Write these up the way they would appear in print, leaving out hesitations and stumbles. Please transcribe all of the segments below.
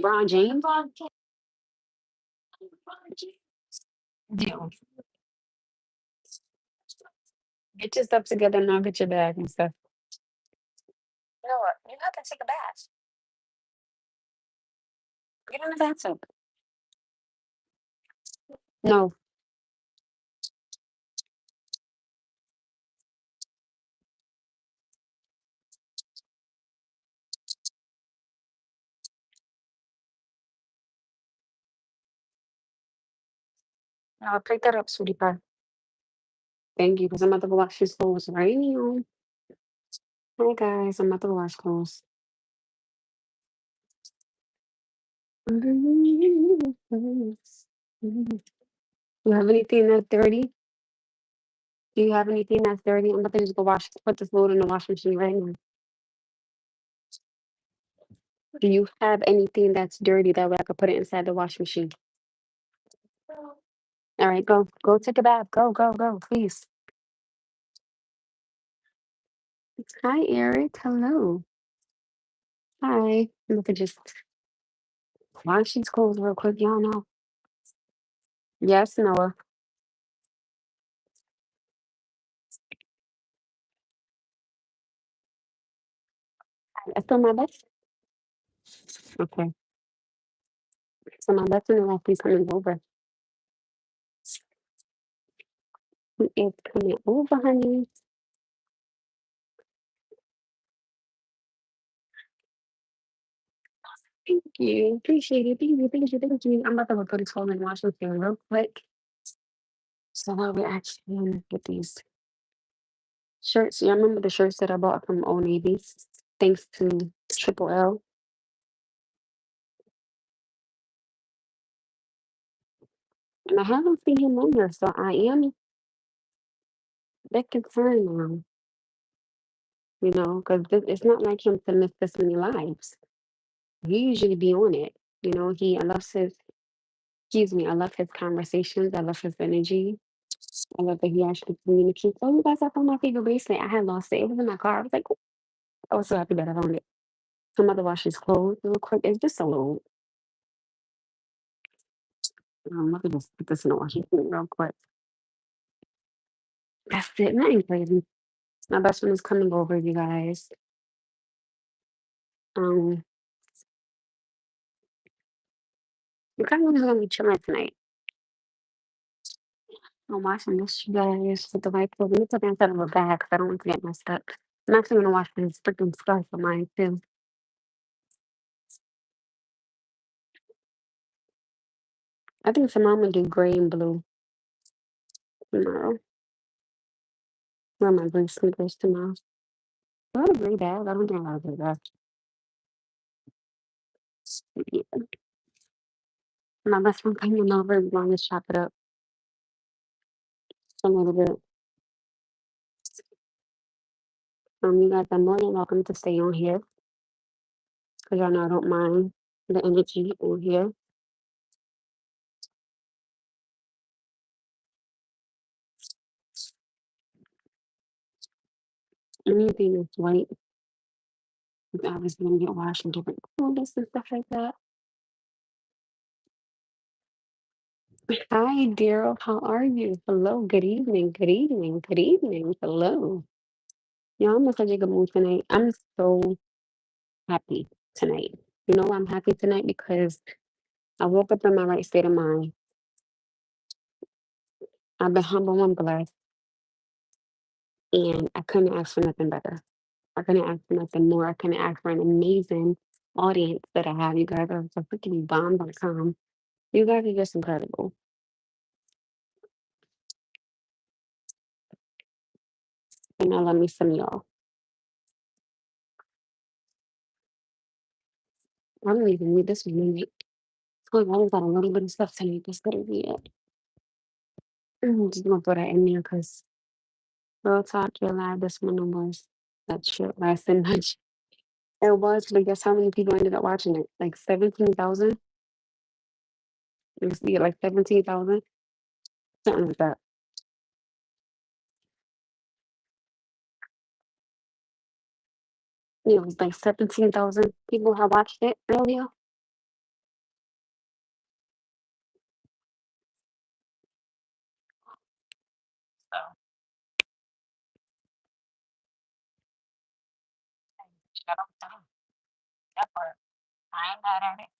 LeBron James? Deal. Get your stuff together and I'll get your bag and stuff. You know what? You have to take a bath. Get in the bathtub. No, I'll pick that up, sweetie pie. Thank you, because I'm about to go wash these clothes right now. Hi guys, I'm about to go wash clothes. You have anything that's dirty? Do you have anything that's dirty? I'm about to just go wash, put this load in the washing machine right now. Do you have anything that's dirty that way I could put it inside the washing machine? All right, go. Go take a bath. Go, go, go, please. Hi, Eric. Hello. Hi. I'm gonna just wash these clothes real quick. Y'all know. Yes, Noah. I still my best. Okay. So my best friend will be coming over. He is coming over, honey. Thank you. Appreciate it. Thank you. Thank you. Thank you. I'm about to go put this home in Washington real quick. So that we actually get these shirts. Yeah, I remember the shirts that I bought from Old Navy. Thanks to Triple L. And I haven't seen him on here, so I am a bit concerned now, because it's not like him to miss this many lives. He usually be on it. I love I love his conversations. I love his energy. I love that he actually communicates. Oh, you guys, I found my favorite bracelet. I had lost it. It was in my car. I was like, "Oh," I was so happy that I found it. I'm about to wash his clothes real quick. It's just a load. Let me just put this in the washing machine real quick. That's it. Nothing crazy. My best friend is coming over, you guys. Um, we kind of just gonna be chilling tonight. I'm watching this, you guys, with the white clothes. Let me put it inside of a bag because I don't want to get messed up. I'm actually gonna wash this freaking scarf of mine too. I think tomorrow I'm gonna do gray and blue tomorrow. Wear my blue sneakers tomorrow. I have a gray bag. I don't think I have a gray bag. Yeah. My best friend coming over. We're going to chop it up a little bit. You guys are more than welcome to stay on here because y'all know I don't mind the energy on here. Anything that's white is obviously gonna get washed in different clothes and stuff like that. Hi, Daryl. How are you? Hello. Good evening. Good evening. Good evening. Hello. Yeah, I'm in such a good mood tonight. I'm so happy tonight. You know why I'm happy tonight? Because I woke up in my right state of mind. I've been humble and blessed, and I couldn't ask for nothing better. I couldn't ask for nothing more. I couldn't ask for an amazing audience that I have. You guys are so freaking bomb.com. You guys are just incredible. And I love me some of y'all. I'm gonna even read this one. Oh, I only got a little bit of stuff tonight. That's gonna be it. I'm just gonna put that in there because real talk, you're live. This one was that shit lasted much. It was, but guess how many people ended up watching it? Like 17,000? It was yeah, like 17,000, something like that. Yeah, it was like 17,000 people have watched it earlier. That part. I ain't mad at it.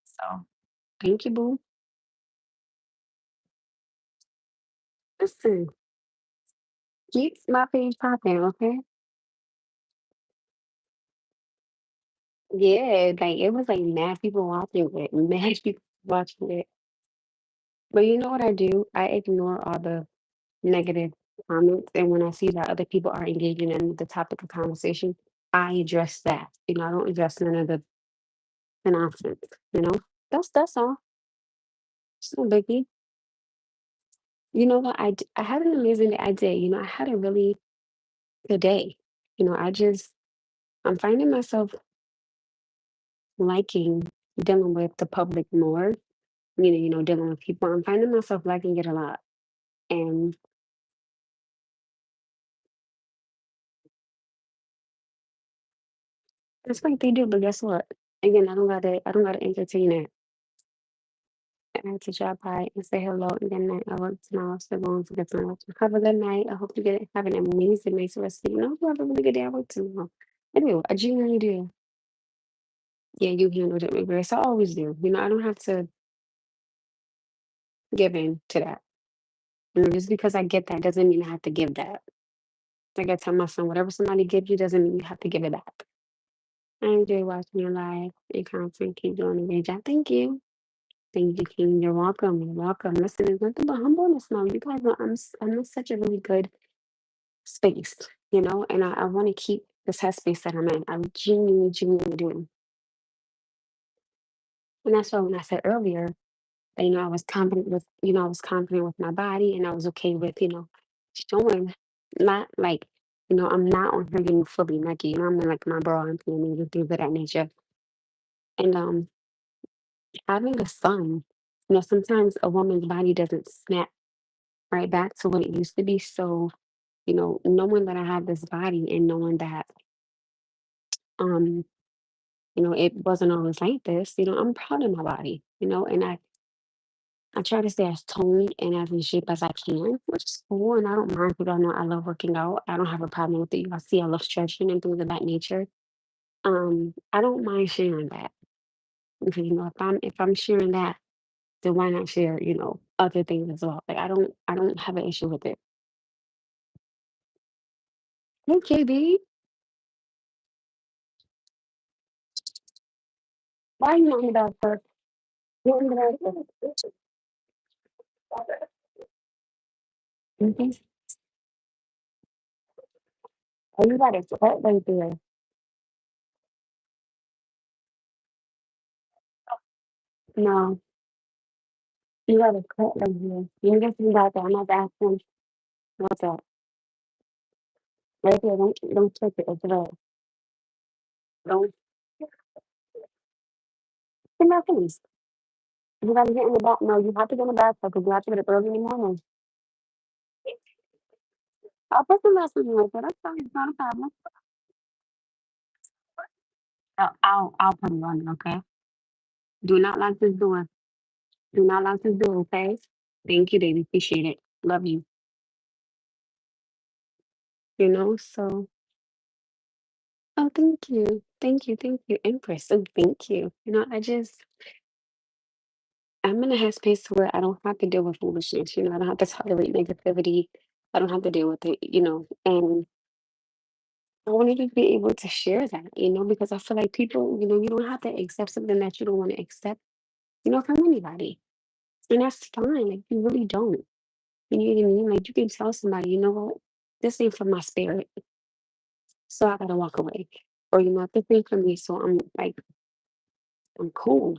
So thank you, boo. Listen, keep my page popping, okay? Yeah, like it was like mad people watching it, mad people watching it. But you know what I do? I ignore all the negative comments, and when I see that other people are engaging in the topic of conversation, I address that. I don't address none of the nonsense. You know, that's all. It's no biggie. You know what? I had an amazing day. I did. I had a really good day. I'm finding myself liking dealing with the public more. Dealing with people. I'm finding myself liking it a lot, and it's like they do. But guess what? Again, I don't gotta entertain it. I had to drop by and say hello and good night. I work tomorrow, so going to get some rest. Have a good night. I hope you have an amazing nice rest. You have a really good day. I work tomorrow. I do. I genuinely do. Yeah, you handled it with grace. I always do. I don't have to give in to that. Just because I get that doesn't mean I have to give that. Like I tell my son, whatever somebody gives you doesn't mean you have to give it back. I enjoy watching your live and content. Keep doing a great job. Thank you. Thank you, King. You're welcome. You're welcome. Listen, there's nothing but humbleness now. You guys know I'm in such a really good space, and I want to keep this headspace that I'm in. I genuinely, genuinely do. And that's why when I said earlier, that, I was confident with my body and I was okay with, showing not like, I'm not on here getting fully naked, I'm in like my bra and panties and things of that nature. And having a son, sometimes a woman's body doesn't snap right back to what it used to be. So, knowing that I have this body and knowing that um it wasn't always like this. I'm proud of my body, and I try to stay as toned and as in shape as I can, which is cool. And I don't mind people. I know I love working out. I don't have a problem with it. I see I love stretching and things of that nature. I don't mind sharing that. Because if I'm sharing that, then why not share, other things as well? Like I don't have an issue with it. Hey KB, why are you on about her? You're on about her. Mhm. Oh, you got a cut right there. No, you got a cut right here. You get some about that. I'm not asking what's up. Right there, don't touch it as well. Don't get my face. You gotta get in the bath. No, you have to get in the bathtub because you have to get it early in the morning. I'll put some lessons in it, but that's fine. It's not a problem. I'll put it on, okay? Do not lock this door. Do not lock this door, okay? Thank you, baby. Appreciate it. Love you. So oh, thank you. Thank you, Empress. Oh, thank you. I'm in a headspace where I don't have to deal with foolishness. I don't have to tolerate negativity. I don't have to deal with it. And I wanted to be able to share that, because I feel like people, you don't have to accept something that you don't want to accept, from anybody. And that's fine. Like, you really don't. You know what I mean? Like, you can tell somebody, you know what? This ain't for my spirit. So I gotta walk away. Or, this ain't for me. So I'm like, I'm cool.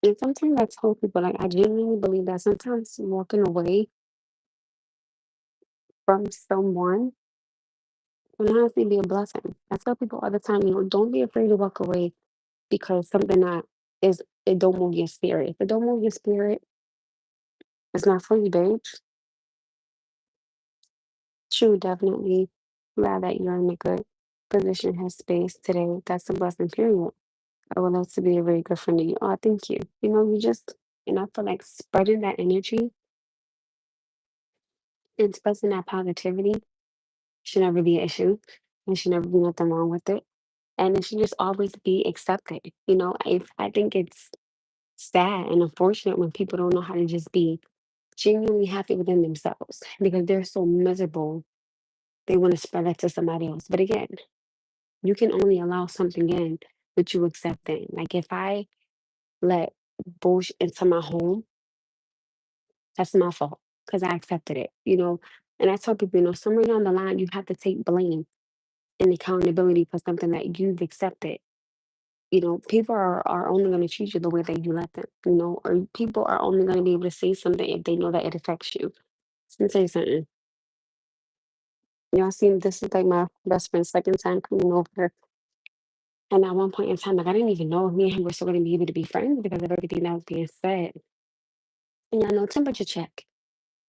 And sometimes I tell people, like, I genuinely believe that sometimes walking away from someone can honestly be a blessing. I tell people all the time, don't be afraid to walk away because something that it don't move your spirit. If it don't move your spirit, it's not for you, babe. True, definitely. Glad that you're in a good position, has space today. That's a blessing, period. I would love to be a very good friend to you. Oh, thank you. You just, I feel like spreading that energy. And expressing that positivity should never be an issue. There should never be nothing wrong with it. And it should just always be accepted. I think it's sad and unfortunate when people don't know how to just be genuinely happy within themselves because they're so miserable. They want to spread that to somebody else. But again, you can only allow something in that you accept in. Like if I let bullshit into my home, that's my fault because I accepted it. And I tell people, somewhere down the line, you have to take blame and accountability for something that you've accepted. People are only going to treat you the way that you let them, or people are only going to be able to say something if they know that it affects you. Let me tell you something. Y'all seen this is like my best friend's second time coming over. And at one point in time, like I didn't even know if me and him were still going to be able to be friends because of everything that was being said. And y'all know temperature check.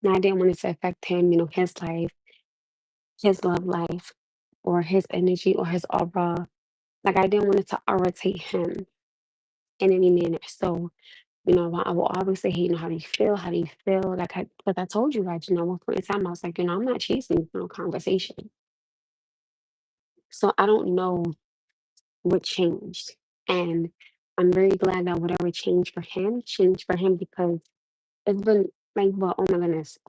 Now I didn't want it to affect him, his life, his love life, or his energy or his aura. Like I didn't want it to irritate him in any manner. So I will always say, hey, how do you feel? How do you feel? But I told you guys, at one point in time, I was like, I'm not chasing conversation. So I don't know what changed. And I'm very glad that whatever changed for him because it's been like, well, oh my goodness.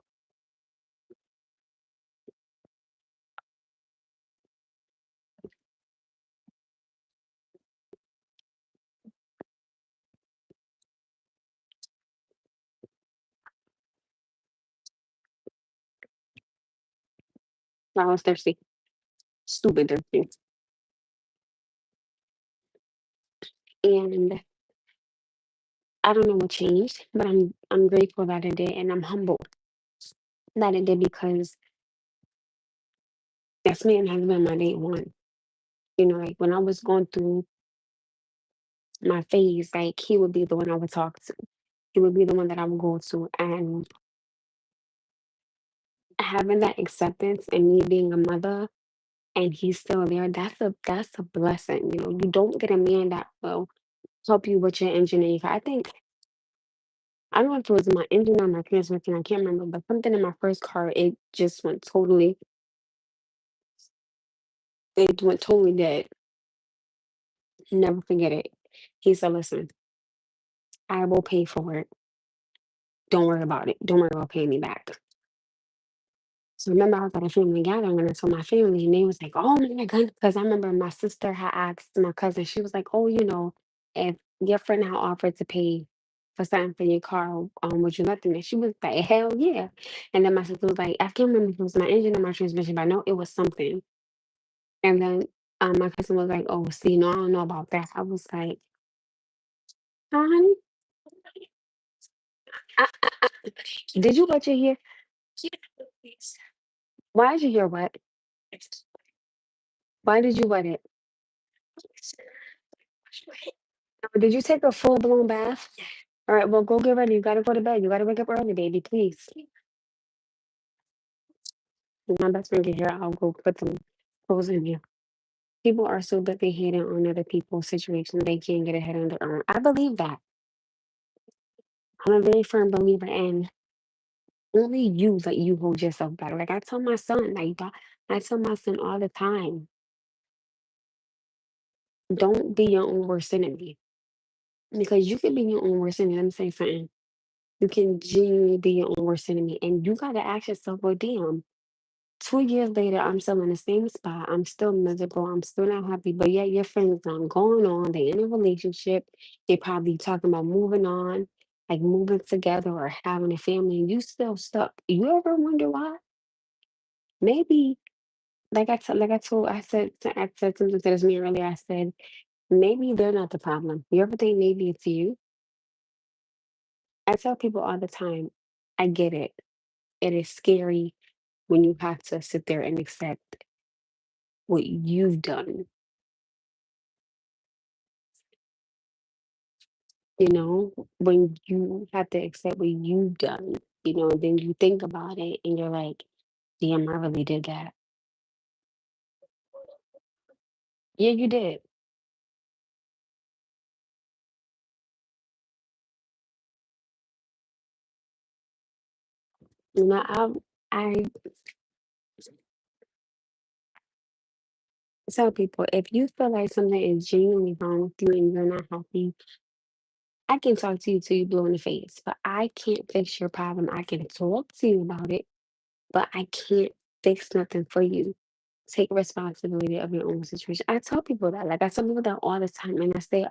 I was thirsty, stupid thirsty. And I don't know what changed, but I'm grateful that it did, and I'm humbled that it did because this man has been my day one. Like when I was going through my phase, like he would be the one I would talk to. He would be the one that I would go to. And having that acceptance and me being a mother and he's still there, that's a blessing. You don't get a man that will help you with your engine and your car. I don't know if it was my engine or my transmission, I can't remember, but something in my first car, it went totally dead. Never forget it. He said, listen, I will pay for it. Don't worry about it. Don't worry about paying me back. So remember, I was at a family gathering and I told my family, and they was like, "Oh my god!" Because I remember my sister had asked my cousin. She was like, "Oh, if your friend had offered to pay for something for your car, would you let them?" And she was like, "Hell yeah!" And then my sister was like, "I can't remember if it was my engine or my transmission, but I know it was something." And then my cousin was like, "Oh, see, no, I don't know about that." I was like, "Honey, did you wet your hair? Why did your hair wet? Why did you wet it? Did you take a full blown bath?" All right, well, go get ready. You gotta go to bed. You gotta wake up early, baby, please. When my best friend get here, I'll go put some clothes in here. People are so busy hating on other people's situation, they can't get ahead on their own. I believe that. I'm a very firm believer in only you let you hold yourself back. Like I tell my son, I tell my son all the time, don't be your own worst enemy. Because you can be your own worst enemy. Let me say something. You can genuinely be your own worst enemy. And you gotta ask yourself, well, damn. 2 years later, I'm still in the same spot. I'm still miserable. I'm still not happy. But yet your friends are going on. They in a relationship. They probably talking about moving on, like moving together or having a family, and you still stuck. You ever wonder why? Maybe, I said something to this me earlier. I said, maybe they're not the problem. You ever think maybe it's you? I tell people all the time, I get it. It is scary when you have to sit there and accept what you've done. When you have to accept what you've done, then you think about it and you're like, damn, I really did that. Yeah, you did. You know, I tell people if you feel like something is genuinely wrong with you and you're not happy, I can talk to you till you blue in the face, but I can't fix your problem. I can talk to you about it, but I can't fix nothing for you. Take responsibility of your own situation. I tell people that, like I tell people that all the time, and I say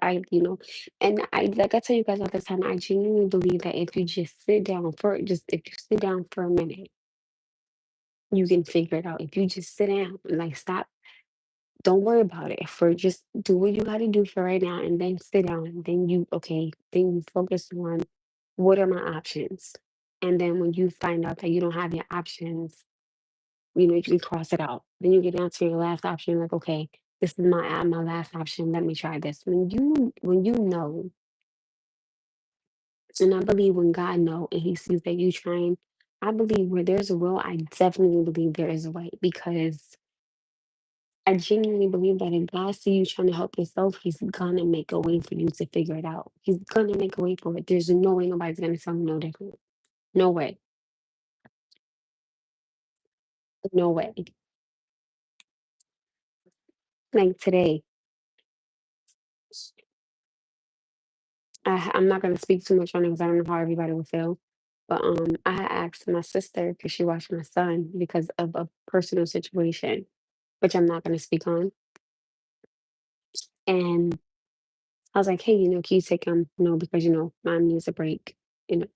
and I like I tell you guys all the time. I genuinely believe that if you just sit down for just if you sit down for a minute, you can figure it out. If you just sit down and like stop, don't worry about it. For just do what you got to do for right now, and then sit down, and then then you focus on what are my options, and then when you find out that you don't have your options, you can cross it out. Then you get down to your last option, like, okay, this is my last option. Let me try this. When you know, and I believe when God know and He sees that you trying, I believe where there's a will, I definitely believe there is a way because I genuinely believe that if God see you trying to help yourself, He's gonna make a way for you to figure it out. He's gonna make a way for it. There's no way nobody's gonna tell you no different. No way. No way. Like today, I'm not gonna speak too much on it because I don't know how everybody will feel. But I had asked my sister because she watched my son because of a personal situation, which I'm not gonna speak on. And I was like, hey, can you take him? Because mom needs a break, you know,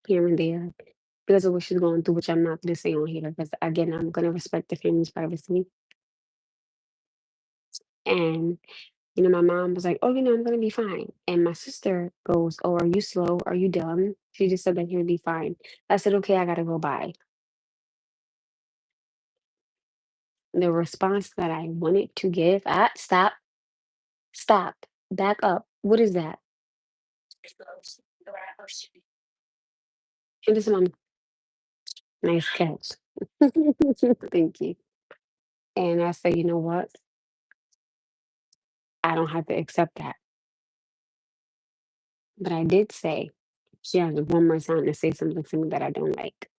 here and there because of what she's going through, which I'm not gonna say on here because again, I'm gonna respect the family's privacy. And my mom was like, oh, I'm gonna be fine. And my sister goes, oh, are you slow? Are you dumb? She just said that he'll be fine. I said, okay, I gotta go by. The response that I wanted to give, stop, stop, back up. What is that? And this is my nice catch. Thank you. And I said, you know what? I don't have to accept that. But I did say she has one more time to say something to me that I don't like.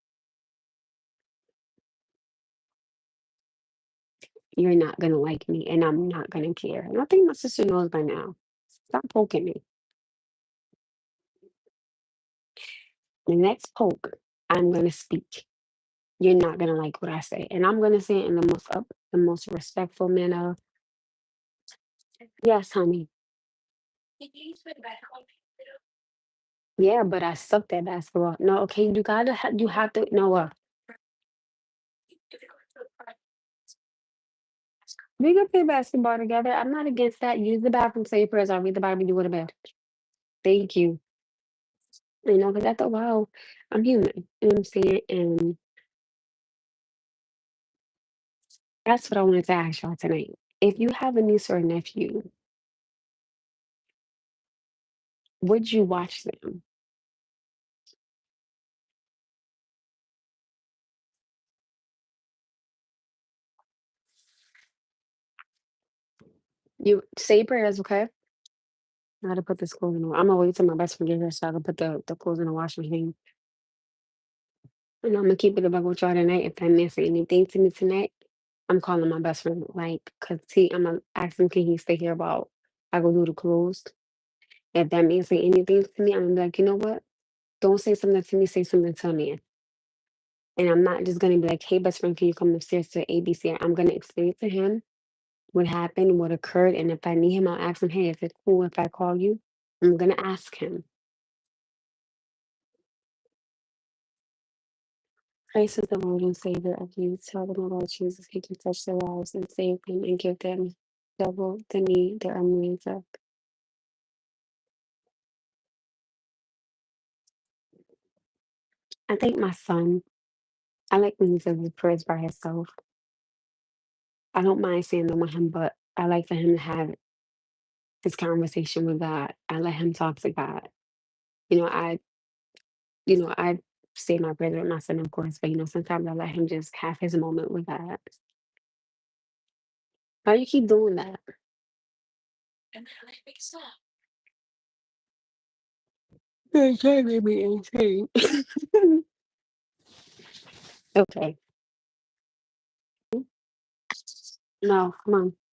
You're not gonna like me and I'm not gonna care. And I think my sister knows by now. Stop poking me. The next poke, I'm gonna speak. You're not gonna like what I say. And I'm gonna say it in the most respectful manner. Yes, honey. Yeah, but I sucked at basketball. No, okay, you have to Noah. We can play basketball together. I'm not against that. Use the bathroom, say your prayers. I'll read the Bible, you go to bed. Thank you. Because after a while, I'm human. You know what I'm saying? And that's what I wanted to ask y'all tonight. If you have a niece or a nephew, would you watch them? You say your prayers, okay? I gotta put this clothes in the I'm gonna wait till my best friend get here so I can put the clothes in the washing machine. And I'm gonna keep it about with y'all tonight. If I miss anything to me tonight, I'm calling my best friend, like, cause I'm gonna ask him, can he stay here while I go do the clothes? If that means say anything to me, I'm gonna be like, you know what? Don't say something to me, say something to me. And I'm not just gonna be like, hey, best friend, can you come upstairs to ABC? I'm gonna explain to him what happened, what occurred, and if I need him, I'll ask him, hey, is it cool if I call you? I'm gonna ask him. Christ is the Lord and Savior of you. Tell them about Jesus. He can touch their lives and save them and give them double the need their needs of. I think my son, I like when he says his prayers by himself. I don't mind saying them with him, but I like for him to have his conversation with God. I let him talk to God. You know, I, I say my prayers with my son, of course, but sometimes I let him just have his moment with God. Why you keep doing that? You're trying to make me insane. Okay. No, come on.